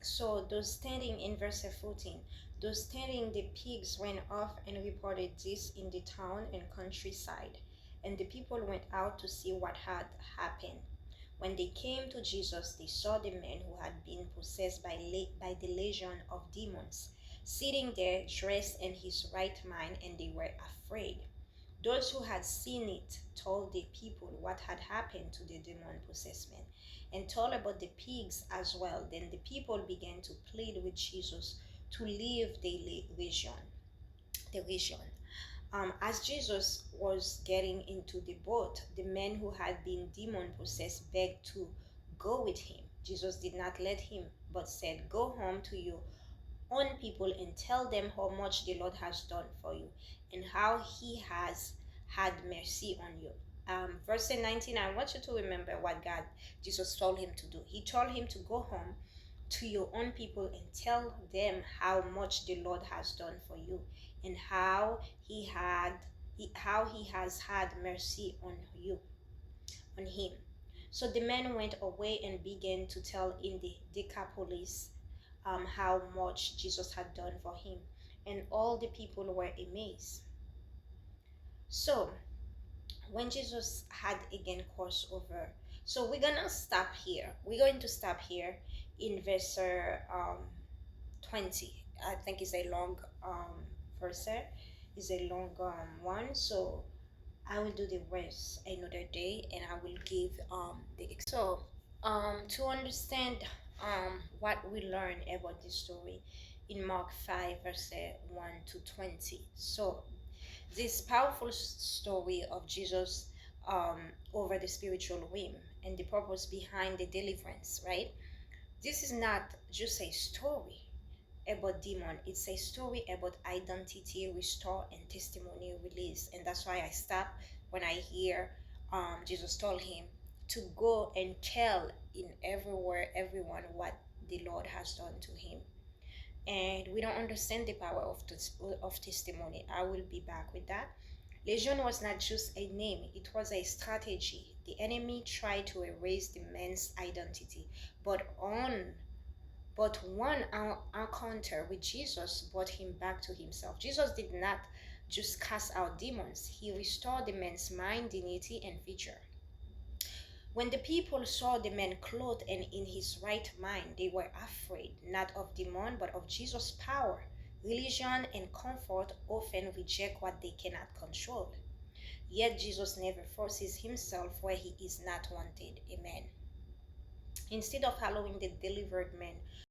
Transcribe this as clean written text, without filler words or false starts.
So those standing in verse 14, those standing the pigs went off and reported this in the town and countryside, and the people went out to see what had happened. When they came to Jesus, they saw the man who had been possessed by the legion of demons, sitting there dressed in his right mind, and they were afraid. Those who had seen it told the people what had happened to the demon possessed man and told about the pigs as well. Then the people began to plead with Jesus to leave the region. The region. As Jesus was getting into the boat, the man who had been demon possessed begged to go with him. Jesus did not let him, but said, "Go home to your own people and tell them how much the Lord has done for you and how he has had mercy on you." Verse 19, I want you to remember what Jesus told him to do. He told him to go home to your own people and tell them how much the Lord has done for you and how he has had mercy on you, on him. So the man went away and began to tell in the Decapolis how much Jesus had done for him, and all the people were amazed. So when Jesus had again crossed over, so we're gonna stop here. We're going to stop here in verse 20. I think it's a long verse. It's a long one. So I will do the rest another day, and I will give the so to understand what we learn about this story in Mark 5 verse 1 to 20. So this powerful story of Jesus over the spiritual realm and the purpose behind the deliverance, right? This is not just a story about demon, it's a story about identity restore and testimony release. And that's why I stop when I hear Jesus told him to go and tell in everywhere everyone what the Lord has done to him. And we don't understand the power of testimony. I will be back with that. Legion was not just a name, it was a strategy. The enemy tried to erase the man's identity, but one encounter with Jesus brought him back to himself. Jesus did not just cast out demons, he restored the man's mind, dignity, and future. When the people saw the man clothed and in his right mind, they were afraid, not of demon, but of Jesus' power. Religion and comfort often reject what they cannot control. Yet Jesus never forces himself where he is not wanted. Amen. Instead of allowing the delivered man